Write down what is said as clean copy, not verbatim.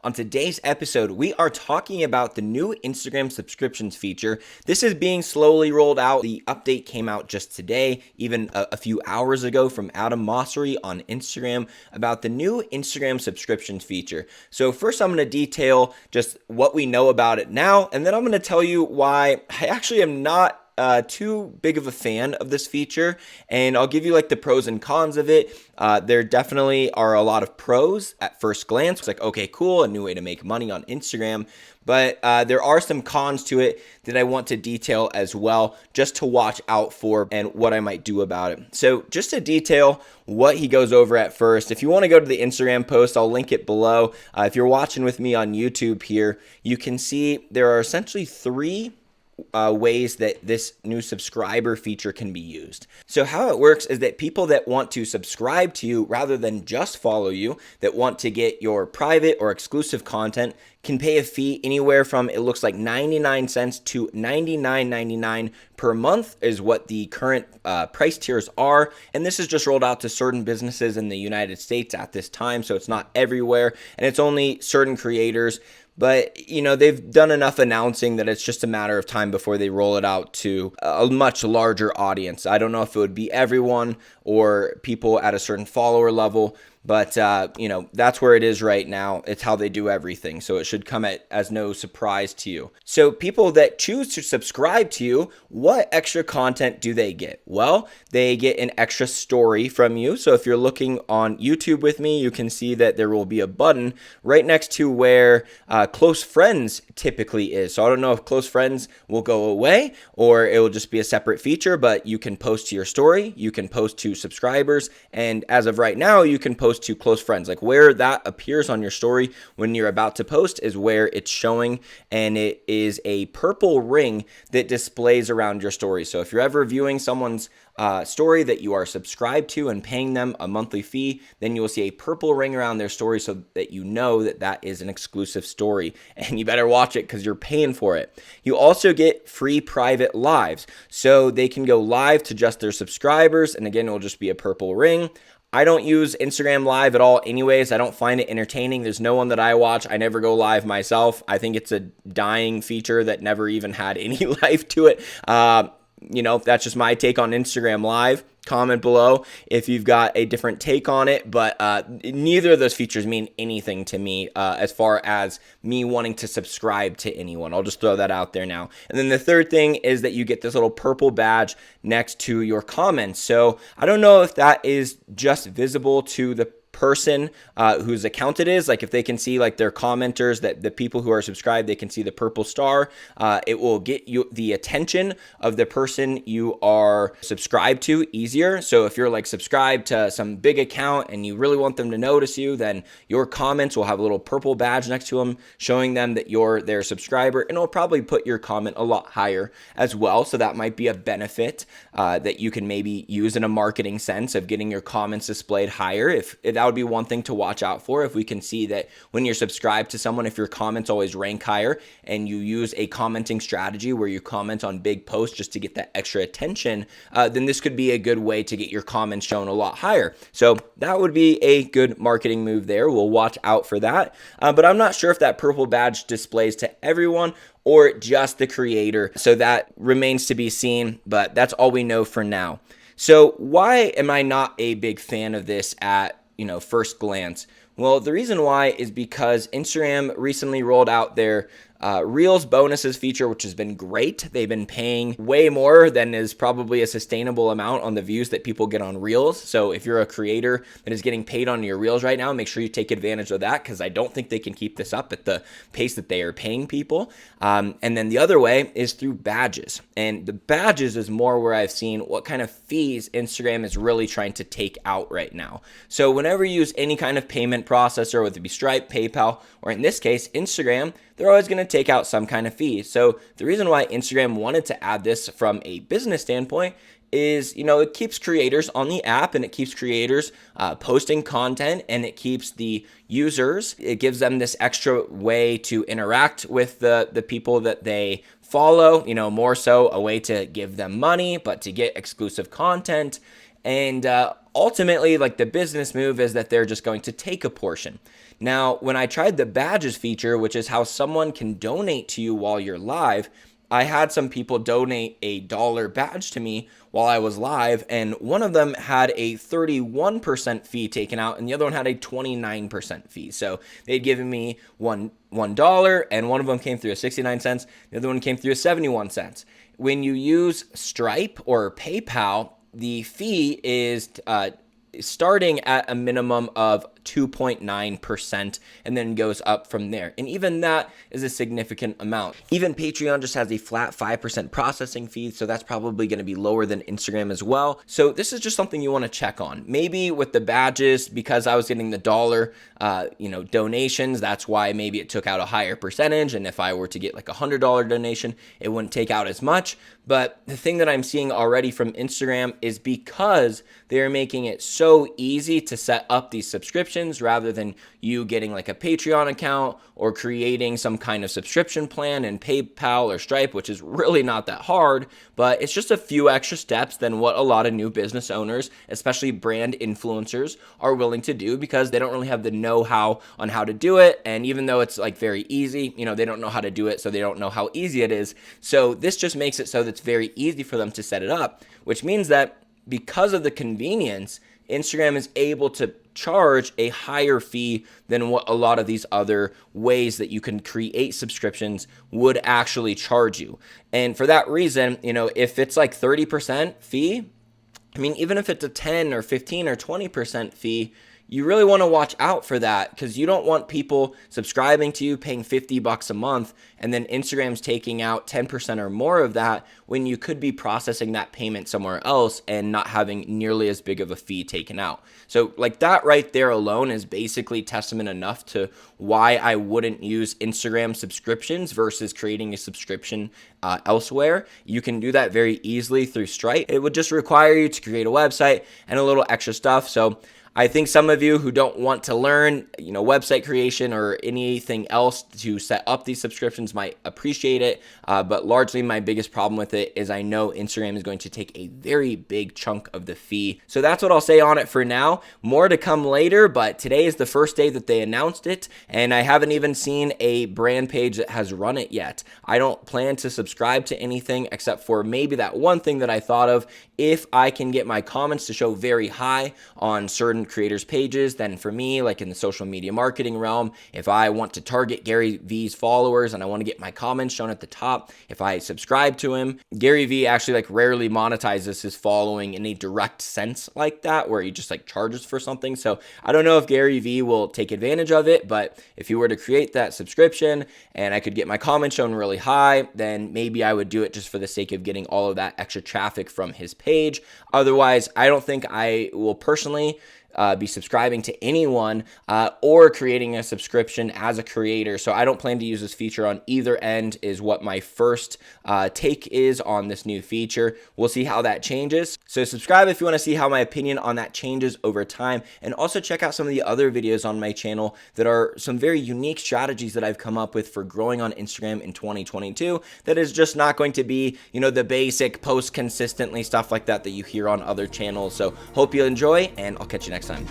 On today's episode, we are talking about the new Instagram subscriptions feature. This is being slowly rolled out. The update came out just today, even a few hours ago, from Adam Mosseri on Instagram about the new Instagram subscriptions feature. So first I'm going to detail just what we know about it now, and then I'm going to tell you why I actually am not too big of a fan of this feature, and I'll give you like the pros and cons of it. There definitely are a lot of pros at first glance. It's like, okay, cool, a new way to make money on Instagram. But there are some cons to it that I want to detail as well, just to watch out for and what I might do about it. So just to detail what he goes over at first, if you want to go to the Instagram post, I'll link it below. If you're watching with me on YouTube here, you can see there are essentially three ways that this new subscriber feature can be used. So how it works is that people that want to subscribe to you rather than just follow you, that want to get your private or exclusive content, can pay a fee anywhere from, it looks like 99 cents to $99.99 per month is what the current price tiers are. And this is just rolled out to certain businesses in the United States at this time. So it's not everywhere, and it's only certain creators. But, you know, they've done enough announcing that it's just a matter of time before they roll it out to a much larger audience. I don't know if it would be everyone or people at a certain follower level, but, you know, that's where it is right now. It's how they do everything. So it should come as no surprise to you. So people that choose to subscribe to you, what extra content do they get? Well, they get an extra story from you. So if you're looking on YouTube with me, you can see that there will be a button right next to where close friends typically is. So I don't know if close friends will go away or it will just be a separate feature, but you can post to your story, you can post to subscribers, and as of right now, you can post to close friends. Like where that appears on your story when you're about to post is where it's showing, and it is a purple ring that displays around your story. So if you're ever viewing someone's story that you are subscribed to and paying them a monthly fee, then you will see a purple ring around their story so that you know that that is an exclusive story, and you better watch it because you're paying for it. You also get free private lives, so they can go live to just their subscribers, and again, it will just be a purple ring. I don't use Instagram Live at all anyways. I don't find it entertaining. There's no one that I watch. I never go live myself. I think it's a dying feature that never even had any life to it. You know, that's just my take on Instagram Live. Comment below if you've got a different take on it, but neither of those features mean anything to me as far as me wanting to subscribe to anyone. I'll just throw that out there now. And then the third thing is that you get this little purple badge next to your comments. So I don't know if that is just visible to the person whose account it is. Like if they can see like their commenters, that the people who are subscribed, they can see the purple star. It will get you the attention of the person you are subscribed to easier. So if you're like subscribed to some big account and you really want them to notice you, then your comments will have a little purple badge next to them showing them that you're their subscriber, and it'll probably put your comment a lot higher as well. So that might be a benefit that you can maybe use in a marketing sense of getting your comments displayed higher. If that would be one thing to watch out for. If we can see that when you're subscribed to someone, if your comments always rank higher and you use a commenting strategy where you comment on big posts just to get that extra attention, then this could be a good way to get your comments shown a lot higher. So that would be a good marketing move there. We'll watch out for that. But I'm not sure if that purple badge displays to everyone or just the creator. So that remains to be seen, but that's all we know for now. So why am I not a big fan of this at first glance? Well, the reason why is because Instagram recently rolled out their Reels bonuses feature, which has been great. They've been paying way more than is probably a sustainable amount on the views that people get on Reels. So if you're a creator that is getting paid on your Reels right now, make sure you take advantage of that, because I don't think they can keep this up at the pace that they are paying people. And then the other way is through badges. And the badges is more where I've seen what kind of fees Instagram is really trying to take out right now. So whenever you use any kind of payment processor, whether it be Stripe, PayPal, or in this case, Instagram, they're always going to take out some kind of fee. So the reason why Instagram wanted to add this from a business standpoint is, it keeps creators on the app, and it keeps creators posting content, and it keeps the users, it gives them this extra way to interact with the people that they follow, more so a way to give them money, but to get exclusive content. And ultimately, like, the business move is that they're just going to take a portion. Now, when I tried the badges feature, which is how someone can donate to you while you're live, I had some people donate a dollar badge to me while I was live, and one of them had a 31% fee taken out, and the other one had a 29% fee. So they'd given me $1, and one of them came through a 69 cents, the other one came through a 71 cents. When you use Stripe or PayPal, the fee is starting at a minimum of 2.9% and then goes up from there. And even that is a significant amount. Even Patreon just has a flat 5% processing fee, so that's probably going to be lower than Instagram as well. So this is just something you want to check on. Maybe with the badges, because I was getting the dollar donations, that's why maybe it took out a higher percentage. And if I were to get like $100 donation, it wouldn't take out as much. But the thing that I'm seeing already from Instagram is because they're making it so easy to set up these subscriptions rather than you getting like a Patreon account or creating some kind of subscription plan in PayPal or Stripe, which is really not that hard, but it's just a few extra steps than what a lot of new business owners, especially brand influencers, are willing to do because they don't really have the know-how on how to do it. And even though it's like very easy, they don't know how to do it, so they don't know how easy it is. So this just makes it so that it's very easy for them to set it up, which means that because of the convenience, Instagram is able to charge a higher fee than what a lot of these other ways that you can create subscriptions would actually charge you. And for that reason, if it's like 30% fee, even if it's a 10 or 15 or 20% fee, you really want to watch out for that because you don't want people subscribing to you, paying $50 a month, and then Instagram's taking out 10% or more of that when you could be processing that payment somewhere else and not having nearly as big of a fee taken out. So like that right there alone is basically testament enough to why I wouldn't use Instagram subscriptions versus creating a subscription elsewhere. You can do that very easily through Stripe. It would just require you to create a website and a little extra stuff. So I think some of you who don't want to learn, website creation or anything else to set up these subscriptions might appreciate it. But largely my biggest problem with it is I know Instagram is going to take a very big chunk of the fee. So that's what I'll say on it for now. More to come later, but today is the first day that they announced it, and I haven't even seen a brand page that has run it yet. I don't plan to subscribe to anything except for maybe that one thing that I thought of. If I can get my comments to show very high on certain creators' pages, then for me, like in the social media marketing realm, if I want to target Gary V's followers and I want to get my comments shown at the top, if I subscribe to him, Gary V actually rarely monetizes his following in a direct sense like that, where he just charges for something. So I don't know if Gary V will take advantage of it, but if he were to create that subscription and I could get my comments shown really high, then maybe I would do it just for the sake of getting all of that extra traffic from his page. Otherwise, I don't think I will personally be subscribing to anyone or creating a subscription as a creator. So I don't plan to use this feature on either end is what my first take is on this new feature. We'll see how that changes. So subscribe if you want to see how my opinion on that changes over time, and also check out some of the other videos on my channel that are some very unique strategies that I've come up with for growing on Instagram in 2022 that is just not going to be, the basic post consistently stuff like that you hear on other channels. So hope you enjoy, and I'll catch you next time.